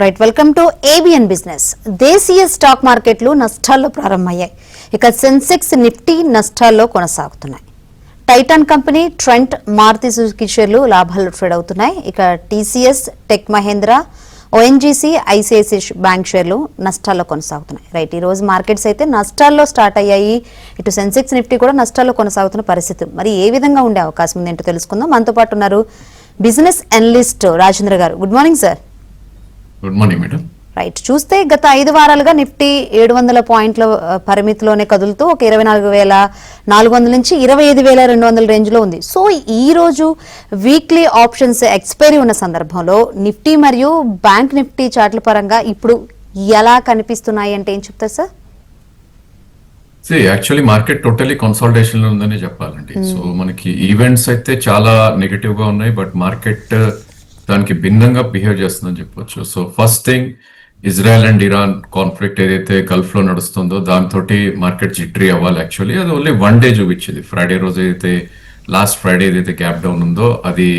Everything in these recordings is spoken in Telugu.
Right, welcome to ABN business. దేశీయ స్టాక్ మార్కెట్లు నష్టాల్లో ప్రారంభమయ్యాయి. ఇక సెన్సెక్స్, నిఫ్టీ నష్టాల్లో కొనసాగుతున్నాయి. Titan company, Trent, Maruti Suzuki షేర్లు లాభాల్లో ట్రేడ్ అవుతున్నాయి. ఇక TCS, Tech Mahindra, ONGC, ICICI bank షేర్లు నష్టాల్లో కొనసాగుతున్నాయి. రైట్, ఈ రోజు మార్కెట్స్ అయితే నష్టాల్లో స్టార్ట్ అయ్యాయి. ఇటు సెన్సెక్స్, నిఫ్టీ కూడా నష్టాల్లో కొనసాగుతున్న పరిస్థితి. మరి ఏ విధంగా ఉండే అవకాశం ఉంది ఏంటో తెలుసుకుందాం. మనతో పాటు ఉన్నారు బిజినెస్ అనలిస్ట్ రాజేంద్ర గారు. Good morning sir. Good morning madam. Right, చూస్తే గత 5 వారాలుగా నిఫ్టీ 700 పాయింట్ల పరిమితిలోనే కదులుతూ ఒక 24,400 నుంచి 25,200 రేంజ్ లో ఉంది. సో ఈ రోజు వీక్లీ ఆప్షన్స్ ఎక్స్పైరీ ఉన్న సందర్భంలో నిఫ్టీ మరియు బ్యాంక్ నిఫ్టీ చార్ట్ల పరంగా ఇప్పుడు ఎలా కనిపిస్తున్నాయి అంటే ఏం చెప్తారు sir? Actually market totally consolidation లో ఉందని చెప్పాలండి. సో మనకి ఈవెంట్స్ అయితే చాలా నెగటివ్ గా ఉన్నాయి, బట్ మార్కెట్ దానికి భిన్నంగా బిహేవ్ చేస్తుందని చెప్పొచ్చు. So first thing, Israel and Iran conflict ఏదైతే గల్ఫ్ లో నడుస్తుందో దాంతో మార్కెట్ జిట్రీ అవ్వాలి. యాక్చువల్లీ అది ఓన్లీ 1 డే చూపించింది. ఫ్రైడే రోజు ఏదైతే లాస్ట్ ఫ్రైడే ఏదైతే గ్యాప్ డౌన్ ఉందో అది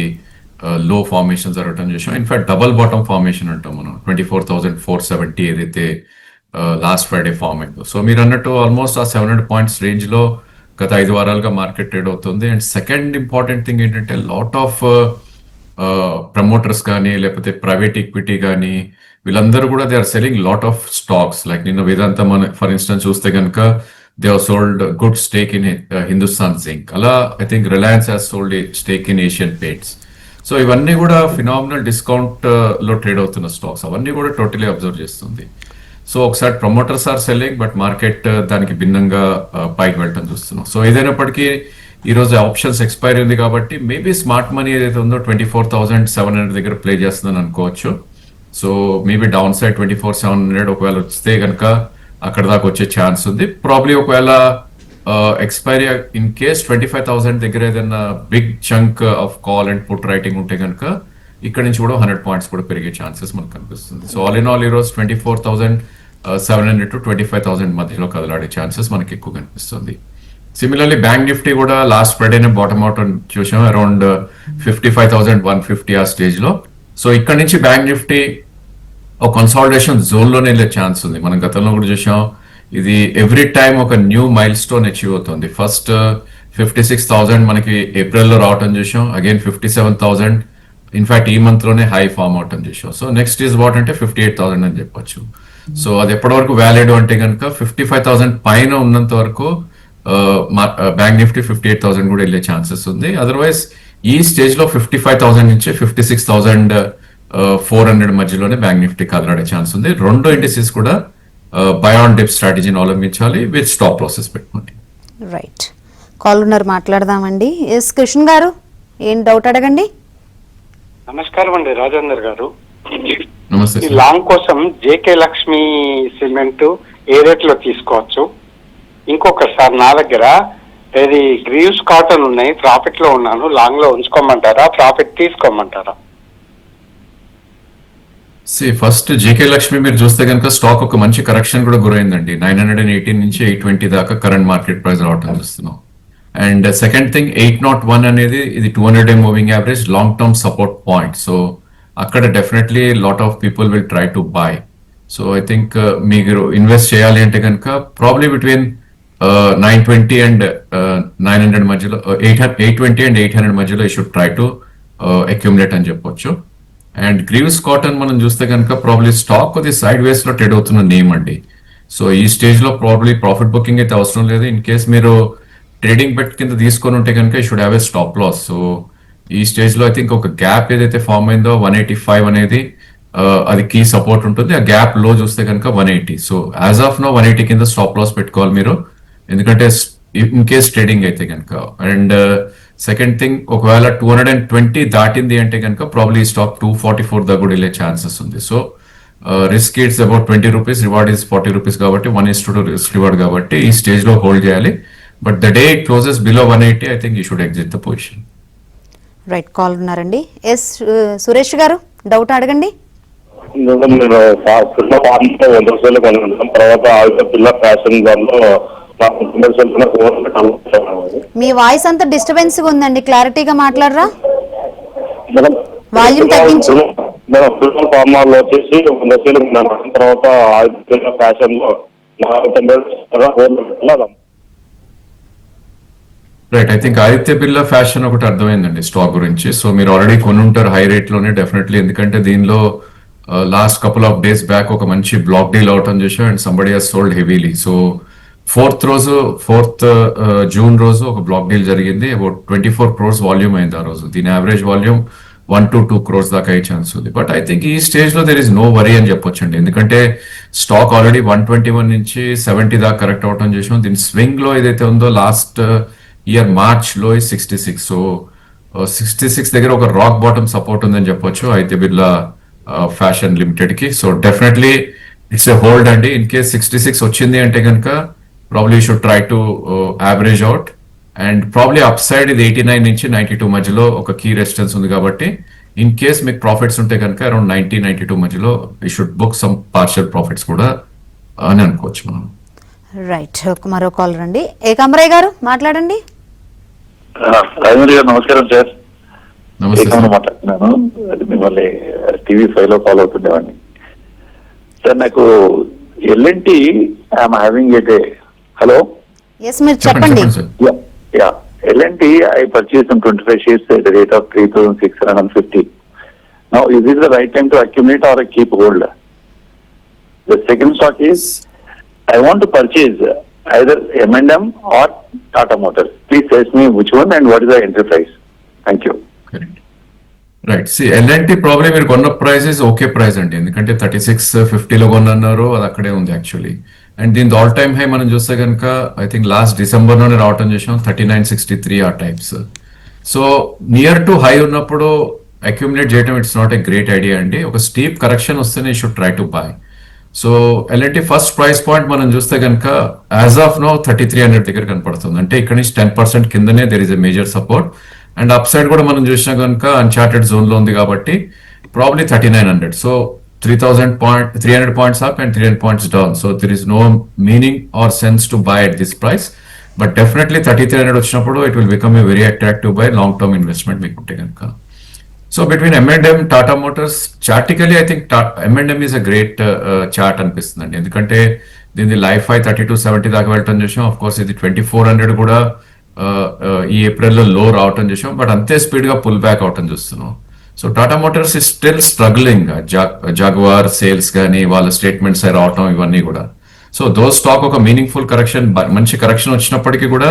లో ఫార్మేషన్ జరగడం చేసాం. ఇన్ఫాక్ట్ డబల్ బాటమ్ ఫార్మేషన్ అంటాం మనం. 24,470 ఏదైతే లాస్ట్ ఫ్రైడే ఫార్మ్ అయిందో. సో మీరు అన్నట్టు ఆల్మోస్ట్ ఆ 700 పాయింట్స్ రేంజ్ లో గత 5 వారాలుగా మార్కెట్ ట్రేడ్ అవుతుంది. అండ్ సెకండ్ ఇంపార్టెంట్ థింగ్ ఏంటంటే లాట్ ఆఫ్ ప్రమోటర్స్ కానీ లేకపోతే ప్రైవేట్ ఈక్విటీ కానీ వీళ్ళందరూ కూడా they are selling lot of stocks. Like నిన్న వేదాంత మన ఫర్ ఇన్స్టెన్స్ చూస్తే కనుక they are sold good stake in Hindustan zinc. అలా I think Reliance has sold stake in Asian Paints. So ఇవన్నీ కూడా ఫినామినల్ డిస్కౌంట్ లో ట్రేడ్ అవుతున్న స్టాక్స్. అవన్నీ కూడా టోటలీ అబ్జర్వ్ చేస్తుంది. సో ఒకసారి promoters are selling, but market దానికి భిన్నంగా పైకి వెళ్ళటం చూస్తున్నాం. సో ఏదైనప్పటికీ ఈ రోజు ఆప్షన్స్ ఎక్స్పైరీ ఉంది కాబట్టి మేబీ స్మార్ట్ మనీ ఏదైతే ఉందో 24,700 దగ్గర ప్లే చేస్తుందని అనుకోవచ్చు. సో మేబీ డౌన్ సైడ్ 24,700 ఒకవేళ వస్తే కనుక అక్కడ దాకా వచ్చే ఛాన్స్ ఉంది. ప్రాబ్లీ ఒకవేళ ఎక్స్పైరీ ఇన్ కేస్ 25,000 దగ్గర ఏదైనా big chunk of call and put writing ఉంటే కనుక ఇక్కడ నుంచి కూడా 100 పాయింట్స్ కూడా పెరిగే ఛాన్సెస్ మనకు కనిపిస్తుంది. సో ఆల్ ఇన్ ఆల్ ఈ రోజు 24,700 to 25,000 మధ్యలో కదలాడే ఛాన్సెస్ మనకి ఎక్కువ కనిపిస్తుంది. సిమిలర్లీ బ్యాంక్ నిఫ్టీ కూడా లాస్ట్ ఫ్రైడేనే బాటమ్ అవుట్ చూసాం అరౌండ్ 55,150 ఆ స్టేజ్ లో. సో ఇక్కడ నుంచి బ్యాంక్ నిఫ్టీ ఒక కన్సాలిడేషన్ జోన్ లోనే వెళ్ళే ఛాన్స్ ఉంది. మనం గతంలో కూడా చూసాం ఇది ఎవ్రీ టైమ్ ఒక న్యూ మైల్ స్టోన్ అచీవ్ అవుతుంది. ఫస్ట్ 56,000 మనకి ఏప్రిల్లో రావటం చూసాం, అగైన్ 57,000 ఇన్ఫాక్ట్ ఈ మంత్ లోనే హై ఫామ్ అవటం చూసాం. సో నెక్స్ట్ ఈజ్ వాట్ అంటే 58,000 అని చెప్పొచ్చు. సో అది ఎప్పటి వరకు వ్యాలిడ్ అంటే కనుక 55,000 పైన ఉన్నంత వరకు బ్యాంక్ నిఫ్టీ 58,000 కూడా వెళ్ళే ఛాన్సెస్ ఉంది. అదర్వైజ్ ఈ స్టేజ్ లో 55,000 నుంచి 56,400 మధ్యలోనే బ్యాంక్ నిఫ్టీ కదలాడే ఛాన్స్ ఉంది. రెండు ఇండిసెస్ కూడా బై ఆన్ డిప్ స్ట్రాటజీని అవలంబించాలి విత్ స్టాప్ ప్రాసెస్ పెట్టుకోండి. రైట్, కాల్ ఉన్నారు, మాట్లాడదామండి. ఎస్ కృష్ణ గారు, ఏం డౌట్ అడగండి. నమస్కారం అండి రాజేందర్ గారు. నమస్తే. ఈ లాంగ్ కోసం జేకే లక్ష్మి సిమెంట్ ఏ రేట్ లో తీసుకోవచ్చు? ఇంకొకసారి నా దగ్గర ఇది గ్రీవ్స్ కాటన్ ఉన్నాయి, ప్రాఫిట్ లో ఉన్నాను. లాంగ్ లో ఉంచుకోమంటారా, ప్రాఫిట్ తీసుకోమంటారా? ఫస్ట్ జేకే లక్ష్మి మీరు చూస్తే కనుక స్టాక్ ఒక మంచి కరెక్షన్ కూడా గురైందండి. 918 నుంచి 820 దాకా కరెంట్ మార్కెట్ ప్రైస్ రావటం చూస్తున్నాం. అండ్ సెకండ్ థింగ్ 801 అనేది ఇది 200 day moving average long term support point. So అక్కడ definitely lot of people will try to buy. So I think మీరు ఇన్వెస్ట్ చేయాలి అంటే కనుక ప్రాబ్లీ బిట్వీన్ 920 అండ్ 900 మధ్యలో 820 అండ్ 800 మధ్యలో you should try to accumulate అని చెప్పొచ్చు. అండ్ గ్రీవ్స్ కాటన్ మనం చూస్తే కనుక ప్రాబ్లీ స్టాక్ అది సైడ్ వేస్ లో ట్రేడ్ అవుతున్న నేమ్ అండి. సో ఈ స్టేజ్ లో ప్రాబ్లీ ప్రాఫిట్ బుకింగ్ అయితే అవసరం లేదు. ఇన్ కేస్ మీరు ట్రేడింగ్ బెట్ కింద తీసుకొని ఉంటే కనుక you should have a stop loss. So ఈ స్టేజ్ లో ఐ థింక్ ఒక గ్యాప్ ఏదైతే ఫామ్ అయిందో 185 అనేది అది కీ సపోర్ట్ ఉంటుంది. ఆ గ్యాప్ లో చూస్తే కనుక 180. సో యాజ్ ఆఫ్ నో 180 కింద స్టాప్ లాస్ పెట్టుకోవాలి మీరు, ఎందుకంటే ఇన్ కేస్ ట్రేడింగ్ అయితే కనుక. అండ్ సెకండ్ థింగ్, ఒకవేళ 220 దాటింది అంటే కనుక ప్రాబ్లీ స్టాక్ 244 దాకా కూడా వెళ్ళే ఛాన్సెస్ ఉంది. So risk it's about 20 rupees, reward is 40 rupees కాబట్టి 1:2 రిస్క్ రివార్డ్ కాబట్టి ఈ స్టేజ్ లో హోల్డ్ చేయాలి. But the day it closes below 180 I think you should exit the position. Right, call ఉన్నారండి. ఎస్ సురేష్ గారు, డౌట్ అడగండి. మీ వాయిస్ అంతా డిస్టర్బెన్స్ ఉందండి, క్లారిటీగా మాట్లాడరా? వాల్యూమ్ తగ్గించు. నేను ఫుట్బాల్ ఫార్మాల్లో వచ్చేసి 100 షేర్లు ఉన్నాను. తర్వాత ఫ్యాషన్ లో 40 right. I think Aditya Birla fashion ఒకటి అర్థమైందండి స్టాక్ గురించి. సో మీరు ఆల్రెడీ కొని ఉంటారు హై రేట్ లోనే డెఫినెట్లీ, ఎందుకంటే దీనిలో last couple of days back ఒక మంచి బ్లాక్ డీల్ అవటం చేసాం and somebody has sold heavily. So fourth June రోజు ఒక బ్లాక్ డీల్ జరిగింది. అబౌట్ 24 crores వాల్యూమ్ అయింది ఆ రోజు. దీని యావరేజ్ వాల్యూమ్ 1 to 2 crores దాకా అయ్యే ఛాన్స్ ఉంది. బట్ ఐ థింక్ ఈ స్టేజ్ లో దెర్ ఇస్ నో వరీ అని చెప్పొచ్చండి, ఎందుకంటే స్టాక్ ఆల్రెడీ 121 నుంచి 70 దాకా కరెక్ట్ అవటం చేసాం. దీని స్వింగ్ లో ఏదైతే ఉందో లాస్ట్ ఇయర్ మార్చ్ లో 66. సో 66 దగ్గర ఒక రాక్ బాటమ్ సపోర్ట్ ఉందని చెప్పొచ్చు ఆదిత్య బిర్లా ఫ్యాషన్ లిమిటెడ్ కి. So definitely it's a hold అండి. ఇన్ కేస్ 66 వచ్చింది అంటే కనుక probably you should try to average out, and probably up side ఇది 89 నుంచి 92 మధ్యలో ఒక కీ రెసిస్టెన్స్ ఉంది. కాబట్టి ఇన్ కేస్ మీకు ప్రాఫిట్స్ ఉంటే కనుక అరౌండ్ 90-92 మధ్యలో you should book some partial profits కూడా అని అనుకోవచ్చు మనం. రైట్, మరో కాల్ రండి. ఏకాంబరయ్య గారు మాట్లాడండి. రాజేంద్ర గారు నమస్కారం సార్. నమస్తే సార్. మాట్లాడుతున్నాను. మిమ్మల్ని TV5 లో ఫాలో అవుతుండేవాడిని సార్. నాకు LNT I'm having at hello yes మీరు చెప్పండి. LNT I purchase 25 shares at the rate of 3,650. Now is this the right time to accumulate or keep hold? The second stock is I want to purchase either M&M or Tata Motors. Please tell me which one and what is the entry price. Thank you. Right. See LNT probably మీరు కొన్న ప్రైస్ ఓకే ప్రైస్ అండి, ఎందుకంటే 3650 లో కొన్నారు, అది అక్కడే ఉంది యాక్చువల్లీ. అండ్ దీని ఆల్ టైమ్ హై మనం చూస్తే కనుక ఐ థింక్ లాస్ట్ డిసెంబర్ లోనే రావటం చేసాం 3963 ఆ types. So near to high ఉన్నప్పుడు అక్యూములేట్ చేయడం it's not a great idea అండి. ఒక స్టీప్ కరెక్షన్ వస్తేనే you should try to buy. So LNT first price point మనం చూస్తే కనుక యాజ్ ఆఫ్ నో 3300 దగ్గర కనపడుతుంది. అంటే ఇక్కడ నుంచి 10% కిందనే there is a major support. And up side కూడా మనం చూసినా కనుక అన్చార్టెడ్ జోన్ లో ఉంది కాబట్టి probably 3900. So 300 points up and 300 points down. So there is no meaning or sense to buy at this price. But definitely 3300 వచ్చినప్పుడు it will become a very attractive buy, long term investment మీకు ఉంటే కనుక. So between M&M, Tata Motors, chartically I think M&M is a great chart అనిపిస్తుందండి, ఎందుకంటే దీని లైఫ్ హై 3270 దాకా వెళ్ళటం చేసాం. ఆఫ్ కోర్స్ ఇది 2400 కూడా ఈ ఏప్రిల్లో లో రావటం చేసాం, బట్ అంతే స్పీడ్ గా పుల్ బ్యాక్ అవటం చూస్తున్నాం. So Tata motors is still struggling. Jaguar sales కానీ వాళ్ళ స్టేట్మెంట్స్ రావటం ఇవన్నీ కూడా. సో దోస్ స్టాక్ ఒక మీనింగ్ఫుల్ కరెక్షన్, మంచి కరెక్షన్ వచ్చినప్పటికీ కూడా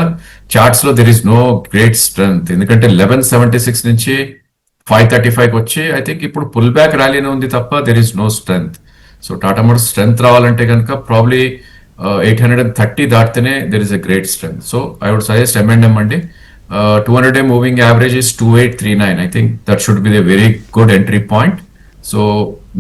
చార్ట్స్ లో there is no great strength, ఎందుకంటే 1176 నుంచి 535 వచ్చి ఐ థింక్ ఇప్పుడు పుల్ బ్యాక్ ర్యాలీనే ఉంది తప్ప there is no strength. So Tata motors strength రావాలంటే కనుక ప్రాబ్లీ 830 దాటితేనే there is a great strength. So I would suggest M&M అండి. 200-day moving average is 2839. I think that should be a very good entry point. So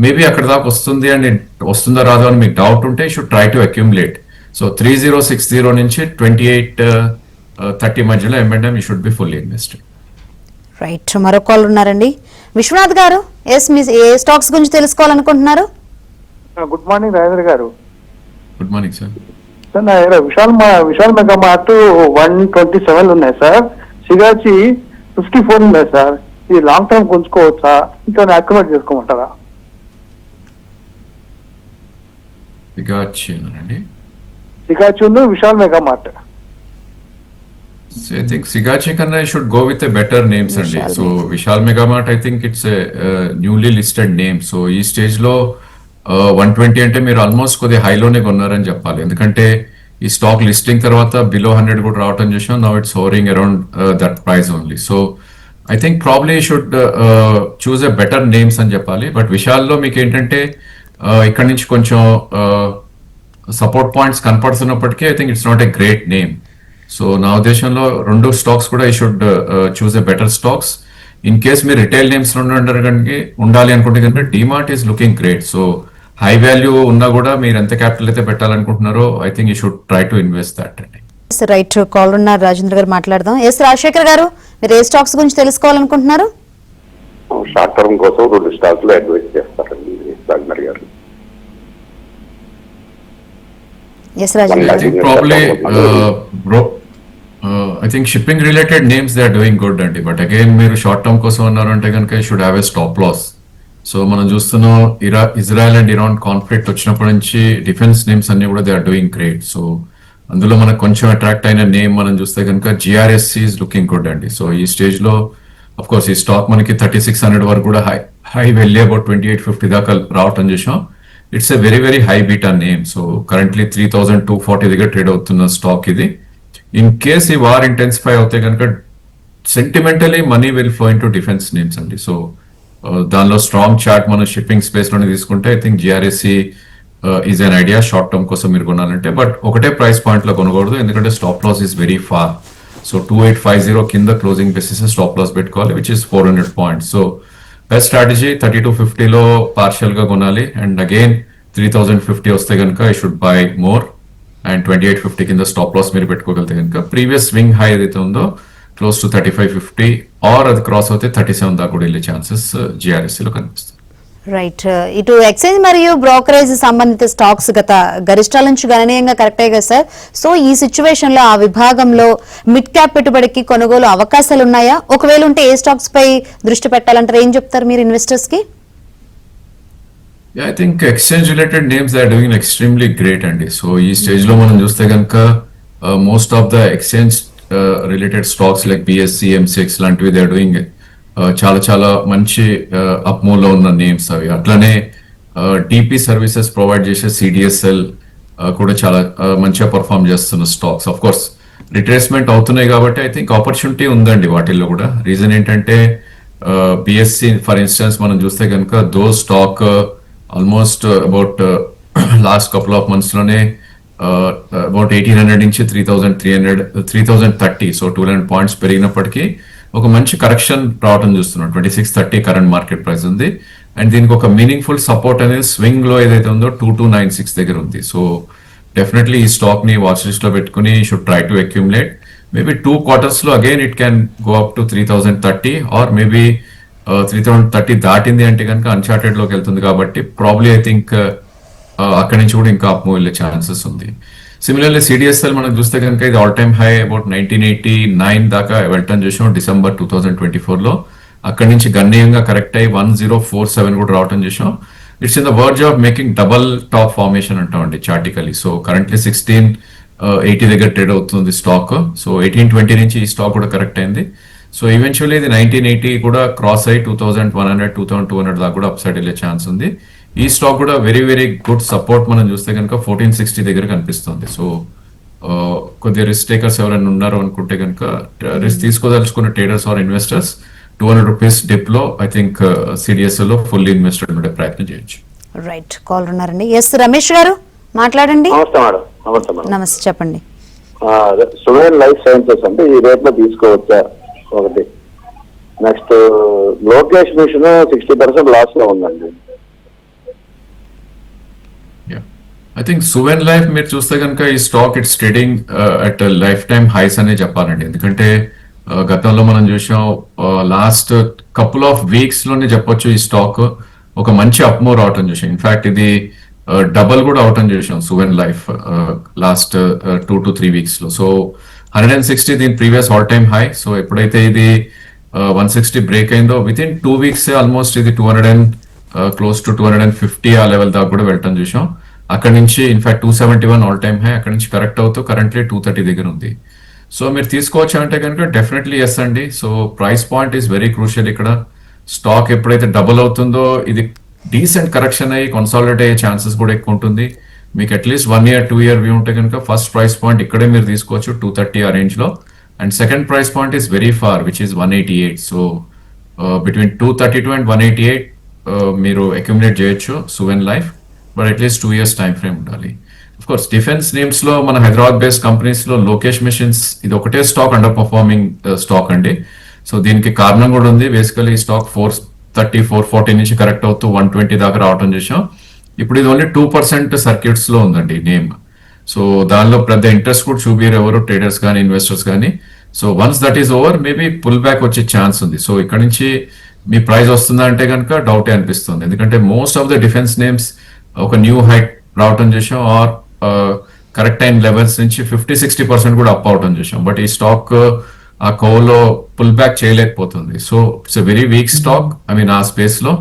maybe అక్కడ దాకా వస్తుంది అని వస్తుందా రాదో అని మీకు డౌట్ ఉంటే you should try to accumulate. So 3060 నుంచి 2830 మధ్యలో M&M you should be fully invested. Right, మరో కాల్ ఉన్నారండి. విశ్వనాథ్ గారు, ఎస్ మీ ఏ స్టాక్స్ గురించి తెలుసుకోవాలనుకుంటున్నారు? గుడ్ మార్నింగ్ రాజేంద్ర గారు. Good morning sir. సార్ నా దగ్గర విశాల్ మెగా మార్ట్ 127 ఉన్నాయి సార్. సిగాచి 54 ఉన్నాయి సార్. ఇది లాంగ్ టర్మ్ కొంచుకోవచ్చా, ఇంకా అక్యుములేట్ చేసుకోమంటారా? సిగాచి ఉంది, Vishal mega mart. I think Sigachi Kanna should go with a better names అండి. So Vishal mega mart I think it's a newly listed name. So ఈ స్టేజ్ లో 120 అంటే మీరు ఆల్మోస్ట్ కొద్దిగా హైలోనే కొన్నారని చెప్పాలి, ఎందుకంటే ఈ స్టాక్ లిస్టింగ్ తర్వాత బిలో 100 కూడా రావటం చేసాం. Now it's hovering around that price only. So I think probably should choose a better names అని చెప్పాలి. బట్ విశాల్లో మీకు ఏంటంటే ఇక్కడ నుంచి కొంచెం సపోర్ట్ పాయింట్స్ కనపడుతున్నప్పటికీ I think it's not a great name. So నా ఉద్దేశంలో రెండు స్టాక్స్ కూడా ఈ should choose a better stocks. In case మీరు రిటైల్ నేమ్స్ ఉండాలి అనుకుంటే కనుక DMart is looking great. So high value ఉన్నా కూడా మీరు ఎంత క్యాపిటల్ అయితే పెట్టాలనుకుంటున్నారో I think you should try to invest that అండి. రైట్, కాల్ ఉన్నారు రాజేంద్ర గారు, మాట్లాడదాం. ఎస్ రాజశేఖర్ గారు, మీరు ఏ స్టాక్స్ గురించి తెలుసుకోవాలనుకుంటున్నారు? షార్ట్ టర్మ్ కోసం 2 స్టాక్స్ లో అడ్వైస్ చేస్తారండి రాజేంద్ర గారు. ఎస్ రాజేంద్ర గారు. Probably I think shipping related names they are doing good అండి. బట్ అగైన్ మీరు షార్ట్ టర్మ్ కోసం అన్నారంటే కనుక you should have a stop loss. So మనం చూస్తున్నాం ఇజ్రాయెల్ అండ్ ఇరాన్ కాన్ఫ్లిక్ట్ వచ్చినప్పటి నుంచి డిఫెన్స్ నేమ్స్ అన్ని కూడా they are doing great. So అందులో మనకు కొంచెం అట్రాక్ట్ అయిన నేమ్ మనం చూస్తే కనుక జిఆర్ఎస్సి ఈజ్ లుకింగ్ గుడ్ అండి. సో ఈ స్టేజ్ లో అఫ్ కోర్స్ ఈ స్టాక్ మనకి 3600 వరకు కూడా హై వెళ్ళి అబౌట్ 2850 దాకా రావటం చేసాం. It's a very very high beta name. So currently 3240 దగ్గర ట్రేడ్ అవుతున్న స్టాక్ ఇది. ఇన్ కేస్ ఈ వార్ ఇంటెన్సిఫై అవుతే కనుక sentimentally money will flow in to defence names అండి. సో దానిలో స్ట్రాంగ్ చార్ట్ మనం షిప్పింగ్ స్పేస్ లోనే తీసుకుంటే I think GRSC is an idea short term కోసం మీరు కొనాలంటే. బట్ ఒకటే ప్రైస్ పాయింట్ లో కొనకూడదు, ఎందుకంటే stop loss is very far. So 2850 కింద క్లోజింగ్ బేసిస్ స్టాప్ లాస్ పెట్టుకోవాలి, which is 400 points. So best strategy 3250లో పార్షియల్ గా కొనాలి, అండ్ అగైన్ 3050 వస్తే కనుక I should buy more, and 2850 కింద స్టాప్ లాస్ మీరు పెట్టుకోగలితే కనుక ప్రీవియస్ స్వింగ్ హై ఏదైతే ఉందో క్లోజ్ టు 3550 ఆర్ అది క్రాస్ అవుతే 37 దాకా కూడా వెళ్ళే ఛాన్సెస్ జిఆర్ఎస్సీలో కనిపిస్తుంది. రైట్. ఇటు ఎక్స్చేంజ్ మరియు బ్రోకరేజ్ సంబంధిత స్టాక్స్ గత గరిష్టాల నుంచి గణనీయంగా కరెక్టే కదా సార్. సో ఈ సిచ్యువేషన్ లో ఆ విభాగంలో మిడ్ క్యాప్ పెట్టుబడికి కొనుగోలు అవకాశాలు ఉన్నాయా? ఒకవేళ ఉంటే ఏ స్టాక్స్ పై దృష్టి పెట్టాలంటారు? ఏం చెప్తారు మీరు ఇన్వెస్టర్స్ కి? I think exchange related names are doing extremely great అండి. సో ఈ స్టేజ్ లో మనం చూస్తే కనుక most of the exchange related stocks like BSE, MCX లాంటివి దే ఆర్ డూయింగ్ చాలా చాలా మంచి అప్ మూవ్ లో ఉన్న నేమ్స్ అవి. అట్లనే టీపీ సర్వీసెస్ ప్రొవైడ్ చేసే సిడిఎస్ఎల్ కూడా చాలా మంచిగా పర్ఫామ్ చేస్తున్న స్టాక్స్. ఆఫ్ కోర్స్ రిట్రేస్మెంట్ అవుతున్నాయి కాబట్టి ఐ థింక్ ఆపర్చునిటీ ఉందండి వాటిల్లో కూడా. రీజన్ ఏంటంటే బిఎస్సి ఫర్ ఇన్స్టెన్స్ మనం చూస్తే కనుక దో stock almost about last couple of months లోనే అబౌట్ 1800 నుంచి 3030, సో 200 పాయింట్స్ పెరిగినప్పటికీ ఒక మంచి కరెక్షన్ రావడం చూస్తున్నాం. 2630 కరెంట్ మార్కెట్ ప్రైస్ ఉంది, అండ్ దీనికి ఒక మీనింగ్ఫుల్ సపోర్ట్ అనేది స్వింగ్ లో ఏదైతే ఉందో 2296 దగ్గర ఉంది. సో డెఫినెట్లీ ఈ స్టాక్ ని వాచ్ లిస్ట్ లో పెట్టుకుని should try to accumulate. Maybe 2 quarters లో again it can go up to 3030 or maybe 3030 దాటింది అంటే కనుక అన్చార్టెడ్ లోకి వెళ్తుంది కాబట్టి ప్రాబ్లీ ఐ థింక్ అక్కడి నుంచి కూడా ఇంకా అప్ మూవ్ వెళ్ళే ఛాన్సెస్ ఉంది. సిమిలర్లీ సిడిఎస్ఎల్ మనం చూస్తే కనుక ఇది ఆల్ టైమ్ హై అబౌట్ 1989 దాకా వెళ్ళటం చూసాం డిసెంబర్ 2024 లో. అక్కడి నుంచి గణనీయంగా కరెక్ట్ అయ్యి 1047 కూడా రావటం చూసాం. It's in the verge of making double tap formation అంటామండి చార్టికలీ. సో కరెంట్లీ 1680 దగ్గర ట్రేడ్ అవుతుంది స్టాక్. సో 1820 నుంచి ఈ స్టాక్ కూడా కరెక్ట్ అయింది. సో ఈవెన్చువల్లీ ఇది 1980 కూడా క్రాస్ అయ్యి 2100, 2200 దాకా కూడా అప్ సైడ్ వెళ్ళే ఛాన్స్ ఉంది. ఈ స్టాక్ కూడా వెరీ వెరీ గుడ్ సపోర్ట్ మనం చూస్తే కనుక 1460 దగ్గర కనిపిస్తుంది. సో కొద్దిగా రిస్క్ టేకర్స్ ఎవరైనా ఉన్నారు అనుకుంటే కనుక, రిస్క్ తీసుకోదలుచుకున్న traders or investors 200 rupees dip లో ఐ థింక్ సిడిఎస్ఎల్ లో ఫుల్లీ ఇన్వెస్టెడ్ ఉండే ప్రయత్నం చేయొచ్చు. రైట్, కాల్ ఉన్నారండి. ఎస్ రమేష్ గారు మాట్లాడండి. నమస్తే మేడం. నమస్తే మేడం. నమస్తే, చెప్పండి. సువేన్ లైఫ్ సైన్సెస్ అంటే ఈ రేట్ లో తీసుకోవచ్చా ఒకటి. నెక్స్ట్ లోకేష్ మిషన్ 60% లాస్ లో ఉందండి. ఐ థింక్ సువెన్ లైఫ్ మీరు చూస్తే కనుక ఈ stock it's trading at life time highs అనే చెప్పాలండి. ఎందుకంటే గతంలో మనం చూసాం లాస్ట్ కపుల్ ఆఫ్ వీక్స్ లోనే చెప్పొచ్చు ఈ స్టాక్ ఒక మంచి అప్మూవ్ రావటం చూసాం. ఇన్ఫాక్ట్ ఇది డబల్ కూడా అవటం చూసాం Suven life last 2 to 3 weeks లో. సో 160 దీని previous all time high. So ఎప్పుడైతే ఇది 160 బ్రేక్ అయిందో విత్ ఇన్ 2 weeks ఆల్మోస్ట్ ఇది 200 క్లోజ్ టు 250 ఆ లెవెల్ దాకా కూడా వెళ్ళటం చూసాం. అక్కడ నుంచి ఇన్ఫాక్ట్ 271 ఆల్ టైమ్ హై, అక్కడ నుంచి కరెక్ట్ అవుతూ కరెంట్లీ 230 దగ్గర ఉంది. సో మీరు తీసుకోవచ్చు అంటే కనుక డెఫినెట్లీ ఎస్ అండి. So price point is very crucial ఇక్కడ. స్టాక్ ఎప్పుడైతే డబుల్ అవుతుందో ఇది డీసెంట్ కరెక్షన్ అయ్యి కన్సాలిడేట్ అయ్యే ఛాన్సెస్ కూడా ఎక్కువ ఉంటుంది. మీకు అట్లీస్ట్ 1 year 2 year వ్యూ ఉంటే కనుక ఫస్ట్ ప్రైస్ పాయింట్ ఇక్కడే మీరు తీసుకోవచ్చు 230 ఆ రేంజ్ లో, and second price point is very far which is 188. So between 232 and 188 మీరు అక్యుములేట్ చేయొచ్చు Suven life, but at least 2 years time frame ఉండాలి. అఫ్ కోర్స్ డిఫెన్స్ నేమ్స్ లో మన హైదరాబాద్ బేస్డ్ కంపెనీస్ లో లోకేష్ మిషన్స్ ఇది ఒకటే స్టాక్ అండర్ పర్ఫార్మింగ్ స్టాక్ అండి. సో దీనికి కారణం కూడా ఉంది. బేసికలీ ఈ స్టాక్ 430 440 నుంచి కరెక్ట్ అవుతూ 120 దాకా రావడం చేసాం. ఇప్పుడు ఇది ఓన్లీ 2% సర్క్యూట్స్ లో ఉందండి నేమ్. సో దానిలో పెద్ద ఇంట్రెస్ట్ కూడా చూపియరు ఎవరు ట్రేడర్స్ కానీ ఇన్వెస్టర్స్ కానీ. So once that is over maybe pull back వచ్చే ఛాన్స్ ఉంది. సో ఇక్కడ నుంచి మీ ప్రైస్ వస్తుందా అంటే కనుక డౌటే అనిపిస్తుంది. ఎందుకంటే most of the defence names ఒక న్యూ హైట్ రావటం చేసాం ఆర్ కరెక్ట్ అయిన లెవెల్స్ నుంచి 50-60% కూడా అప్ అవటం చేసాం. బట్ ఈ స్టాక్ ఆ కోలో పుల్ బ్యాక్ చేయలేకపోతుంది. So it's a very weak stock. I mean ఆ స్పేస్ లో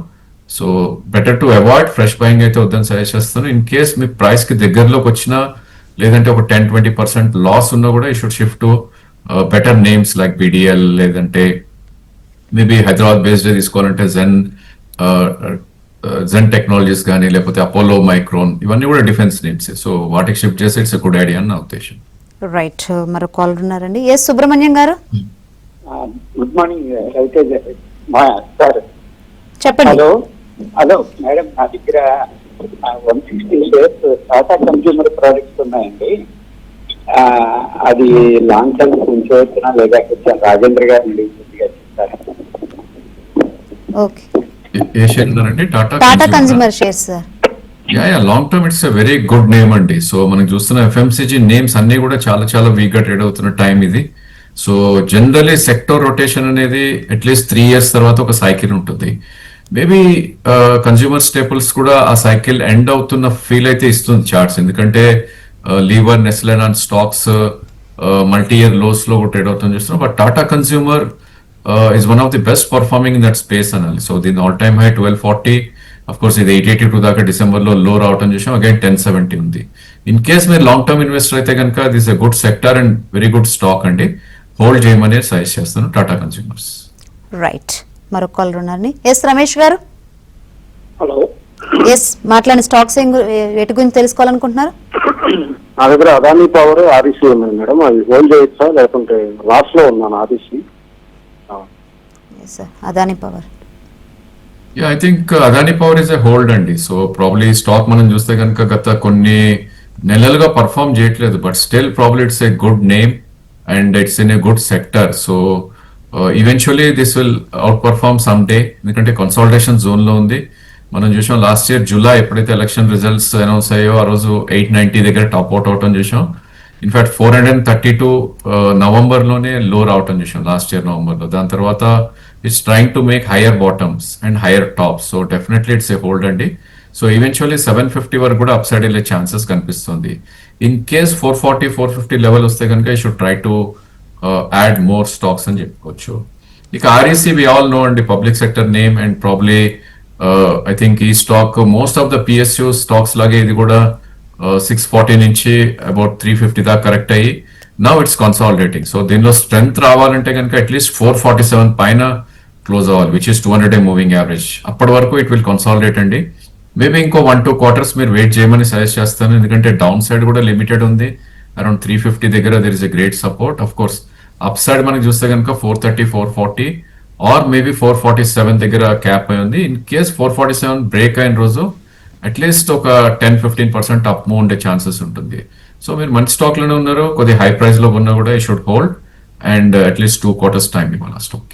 so better to avoid fresh buying అయితే వద్దని సజెస్ట్ చేస్తాను. ఇన్ కేస్ మీ ప్రైస్ కి దగ్గరలోకి వచ్చినా లేదంటే ఒక 10-20% లాస్ ఉన్నా కూడా you should shift to better names like BDL, లేదంటే మేబీ హైదరాబాద్ బేస్డ్ తీసుకోవాలంటే జెన్ టెక్నాలజీస్ కానీ లేకపోతే అపోలో మైక్రోన్, ఇవన్నీ కూడా డిఫెన్స్ నేమ్స్. సో వాటికి షిఫ్ట్ చేస్తే ఇట్స్ గుడ్ ఐడియా అని నా ఉద్దేశం. రైట్, మరో కాల్ ఉన్నారండి. ఎస్ సుబ్రహ్మణ్యం గారు గుడ్ మార్నింగ్ రవితేజ సార్. చెప్పండి. హలో మేడం, నా దగ్గర 160 షేర్స్ టాటా కన్స్యూమర్ ప్రోడక్ట్స్ ఉన్నాయండి. అది లాంగ్ టర్మ్ ఉంచవచ్చునా లేదా కొంచెం రాజేంద్ర గారిని చెప్తారా? ఓకే, ఏ షేర్ ఉన్నారండి? Tata consumer shares sir. Yeah long term it's a very good name అండి. సో మనం చూస్తున్న ఎఫ్ఎంసీజీ నేమ్స్ అన్ని కూడా చాలా చాలా వీక్ గా ట్రేడ్ అవుతున్న టైం ఇది. సో జనరలీ సెక్టర్ రొటేషన్ అనేది అట్లీస్ట్ 3 years తర్వాత ఒక సైకిల్ ఉంటుంది. మేబీ కన్స్యూమర్ స్టేపుల్స్ కూడా ఆ సైకిల్ ఎండ్ అవుతున్న ఫీల్ అయితే ఇస్తుంది చార్ట్స్. ఎందుకంటే లీవర్, నెస్లెన్ and stocks multi year lows లో ట్రేడ్ అవుతుంది చూస్తున్నాం. But Tata consumer is one of the best performing in that space అనాలి. సో దీని all time high 1240, of course ఇది 882 దాకా డిసెంబర్ లో లో రావటం చూసాం. అగైన్ 1070 ఉంది. ఇన్ కేస్ మీరు లాంగ్ టర్మ్ ఇన్వెస్టర్ అయితే కనుక this a good sector and very good stock అండి. హోల్డ్ చేయమని సజెస్ట్ చేస్తాను టాటా కన్స్యూమర్స్. రైట్, మరో కాల్ ఉన్నారని. ఎస్ రమేష్ గారు. హలో, ఎస్ మాట్లాడిన స్టాక్స్ ఎటు గురించి తెలుసుకోవాలనుకుంటున్నారు? నా దగ్గర అదానీ పవర్, ఆర్ఈసీ ఉన్నాయి మేడం. అవి హోల్డ్ చేయొచ్చా లేకుంటే లాస్ లో ఉన్నాను REC? Adani power. I think Adani power is a hold అండి. సో ప్రాబ్లీ స్టాక్ మనం చూస్తే కనుక గత కొన్ని నెలలుగా పర్ఫామ్ చేయట్లేదు. But still probably it's a good name and it's in a good sector. So eventually this will out perform some day, ఎందుకంటే కన్సాలిడేషన్ జోన్ లో ఉంది. మనం చూసాం లాస్ట్ ఇయర్ జూలై ఎప్పుడైతే ఎలక్షన్ రిజల్ట్స్ అనౌన్స్ అయ్యో ఆ రోజు 890 దగ్గర టాప్ అవుట్ అవటం చూసాం. ఇన్ఫాక్ట్ 432 నవంబర్ లోనే లో రావటం చూసాం లాస్ట్ ఇయర్ నవంబర్ లో. దాని తర్వాత it's trying to make higher bottoms and higher tops. So definitely it's a hold అండి. సో ఈవెన్చువల్లీ 750 వరకు కూడా అప్ సైడ్ వెళ్ళే ఛాన్సెస్ కనిపిస్తుంది. ఇన్ కేస్ 440, 450 లెవెల్ వస్తే కనుక you should try to add more stocks అని చెప్పుకోవచ్చు. ఇక ఆర్ఈసీ వి ఆల్ నో అండి, public sector name and probably I think ఈ stock most of the PSU stocks లాగే ఇది కూడా 640 నుంచి అబౌట్ 350 దాకా కరెక్ట్ అయ్యి నౌ ఇట్స్ కన్సాలిడేటింగ్. సో దీనిలో స్ట్రెంగ్త్ రావాలంటే కనుక అట్లీస్ట్ 447 పైన క్లోజ్ అవ్వాలి, which is 200-day moving average. అప్పటి వరకు ఇట్ విల్ కన్సాలిడేట్ అండి. మేబీ ఇంకో 1-2 quarters మీరు వెయిట్ చేయమని సజెస్ట్ చేస్తాను. ఎందుకంటే డౌన్ సైడ్ కూడా లిమిటెడ్ ఉంది. అరౌండ్ 350 దగ్గర there is a great support. Of course up side మనకి చూస్తే కనుక 430, 440 ఆర్ మేబీ 447 దగ్గర క్యాప్ అయి ఉంది. ఇన్ కేస్ 447 బ్రేక్ అయిన రోజు అట్లీస్ట్ ఒక 10-15% అప్ మూవ్ ఉండే ఛాన్సెస్ ఉంటుంది. సో మీరు మంచి స్టాక్ లోనే ఉన్నారు, కొద్ది హై ప్రైస్ లో ఉన్నా కూడా you should hold and at least 2 quarters time ఇవ్వాలి ఆ స్టాక్.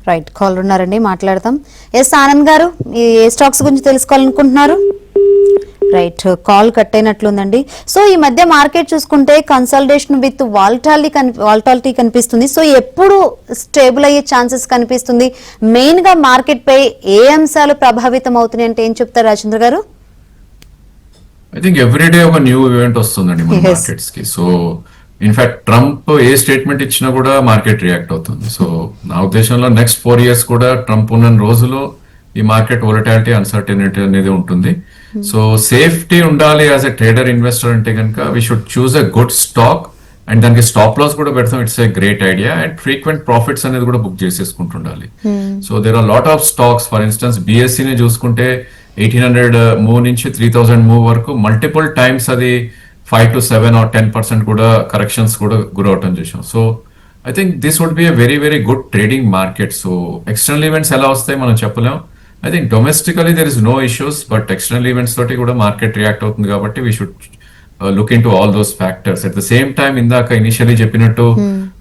రైట్, కాల్ ఉన్నారండి, మాట్లాడతాం. ఎస్ ఆనంద్ గారు, ఏ స్టాక్స్ గురించి తెలుసుకోవాలనుకుంటున్నారు? రైట్, కాల్ కట్ అయినట్లుందండి. సో ఈ మధ్య మార్కెట్ చూసుకుంటే కన్సల్టేషన్ విత్ వాల్టాలిటీ కనిపిస్తుంది. సో ఎప్పుడు స్టేబుల్ అయ్యే ఛాన్సెస్ కనిపిస్తుంది? మెయిన్ గా మార్కెట్ పై ఏ అంశాలు ప్రభావితం అవుతున్నాయి అంటే ఏం చెప్తారు రాజేంద్ర గారు? ఐ థింక్ ఎవ్రీడే ఒక న్యూ ఈవెంట్ వస్తుందండి మన మార్కెట్స్ కి. సో ఇన్ఫాక్ట్ ట్రంప్ ఏ స్టేట్మెంట్ ఇచ్చినా కూడా మార్కెట్ రియాక్ట్ అవుతుంది. సో నా ఉద్దేశంలో నెక్స్ట్ 4 years కూడా ట్రంప్ ఉన్న రోజులు ఈ మార్కెట్ వొలటాలిటీ, అన్సర్టనిటీ అనేది ఉంటుంది. సో సేఫ్టీ ఉండాలి యాజ్ ఎ ట్రేడర్, ఇన్వెస్టర్ అంటే కనుక we should choose a good stock and దానికి స్టాప్ లాస్ కూడా పెడతాం. It's a great idea and frequent profits అనేది కూడా బుక్ చేసేసుకుంటుండాలి. So there are lot of stocks. For instance బిఎస్సీని చూసుకుంటే 1800 మూవ్ నుంచి 3000 మూవ్ వరకు మల్టిపుల్ టైమ్స్ అది 5 to 7 or 10% కూడా కరెక్షన్స్ కూడా గురవటం చూసాం. So I think this would be a very very good trading market. So external events ఎలా వస్తాయి మనం చెప్పలేం. I think domestically there is no issues, but external events తోటి కూడా మార్కెట్ రియాక్ట్ అవుతుంది కాబట్టి we should look in to all those factors. At the same time ఇందాక ఇనిషియలీ చెప్పినట్టు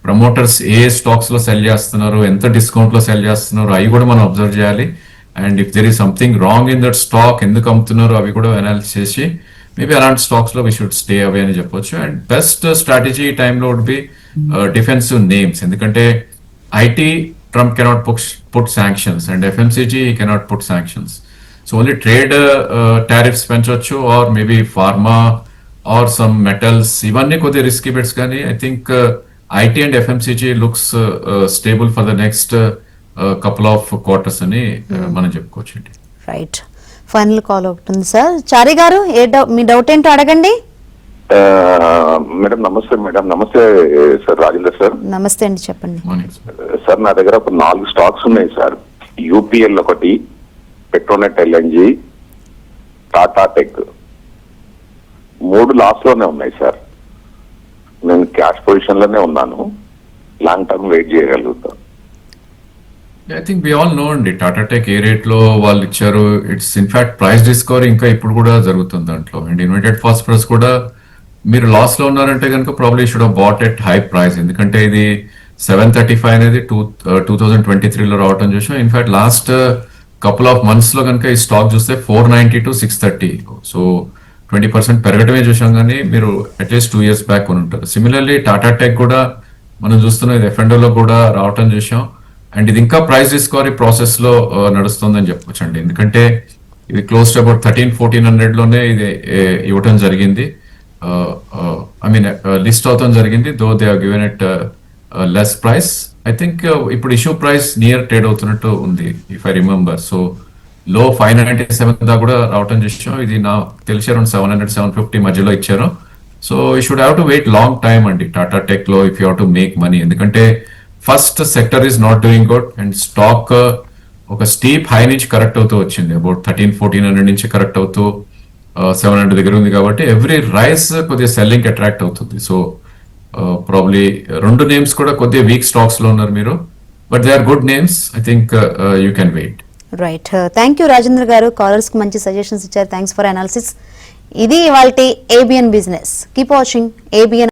ప్రమోటర్స్ ఏ స్టాక్స్ లో సెల్ చేస్తున్నారు, ఎంత డిస్కౌంట్ లో సెల్ చేస్తున్నారు, అవి కూడా మనం అబ్జర్వ్ చేయాలి. And if there is something wrong in that stock, ఎందుకు అమ్ముతున్నారు అవి కూడా అనాలిసిస్ చేసి మేబీ అలాంటి స్టాక్స్ లో వీ షుడ్ స్టే అవే అని చెప్పొచ్చు. అండ్ బెస్ట్ స్ట్రాటజీ ఈ టైంలో వుడ్ బి డిఫెన్సివ్ నేమ్స్, ఎందుకంటే IT Trump cannot put sanctions and FMCG cannot put sanctions. So only trade tariffs పెంచవచ్చు or maybe pharma or some metals, ఇవన్నీ కొద్దిగా రిస్కీ బెట్స్. కానీ I think IT and FMCG looks stable for the next couple of quarters అని మనం చెప్పుకోవచ్చు. రైట్, ఫైనల్ కాల్ ఒకటి ఉంది సార్. చారి గారు మీ డౌట్ ఏంటో అడగండి. మేడం నమస్తే. మేడం నమస్తే సార్, రాజేందర్ సార్. నమస్తే అండి, చెప్పండి. సార్ నా దగ్గర ఒక 4 స్టాక్స్ ఉన్నాయి సార్. యూపీఎల్ ఒకటి, Petronet LNG, Tata Tech, 3 loss లోనే ఉన్నాయి సార్. నేను క్యాష్ పొజిషన్ లోనే ఉన్నాను. లాంగ్ టర్మ్ వెయిట్ చేయగలుగుతాను. I think we all know అండి, టాటా టెక్ ఏ రేట్ లో వాళ్ళు ఇచ్చారు. ఇట్స్ ఇన్ఫాక్ట్ ప్రైస్ డిస్కవరీ ఇంకా ఇప్పుడు కూడా జరుగుతుంది దాంట్లో. అండ్ ఇన్వెంటెడ్ ఫాస్ఫరస్ కూడా మీరు లాస్ లో ఉన్నారంటే కనుక probably should have bought at high price. ఎందుకంటే ఇది 735 అనేది 2023లో రావటం చూసాం. In fact last couple of months లో కనుక ఈ స్టాక్ చూస్తే 490 to 630, సో 20% పెరగటమే చూసాం. కానీ మీరు అట్లీస్ట్ 2 years బ్యాక్ కొని ఉంటారు. సిమిలర్లీ టాటా టెక్ కూడా మనం చూస్తున్నాం, ఇది F&O లో కూడా రావటం చూసాం. అండ్ ఇది ఇంకా ప్రైస్ డిస్కవరీ ప్రాసెస్ లో నడుస్తుందని చెప్పొచ్చు అండి. ఎందుకంటే ఇది క్లోజ్ టు అబౌట్ 1300-1400 లోనే ఇది ఇవ్వటం జరిగింది. ఐ మీన్ లిస్ట్ అవటం జరిగింది. Though they have given it less price. I think ఇప్పుడు ఇష్యూ ప్రైస్ నియర్ ట్రేడ్ అవుతున్నట్టు ఉంది ఇఫ్ ఐ రిమెంబర్. సో లో 597 దాకా కూడా రావటం చూసాం. ఇది నా తెలిసి అరౌండ్ 700-750 మధ్యలో ఇచ్చారు. So you should have to wait long time అండి టాటా టెక్ లో if you have to make money. ఎందుకంటే first sector is not doing good and stock ఒక స్టీప్ హై నుంచి కరెక్ట్ అవుతూ వచ్చింది. అబౌట్ 1300-1400 నుంచి కరెక్ట్ అవుతూ 700 దగ్గర ఉంది. కాబట్టి ఎవ్రీ రైస్ కొద్దిగా సెల్లింగ్ అట్రాక్ట్ అవుతుంది. సో ప్రాబ్లీ 2 నేమ్స్ కూడా కొద్దిగా వీక్ స్టాక్స్ లో ఉన్నారు మీరు, but they are good names. I think you can wait. Right, thank you Rajendra గారు. కాలర్స్ కి మంచి సజెషన్స్ ఇచ్చారు. Thanks for analysis. ఇది ఇవాల్టి ABN business. Keep watching ABN.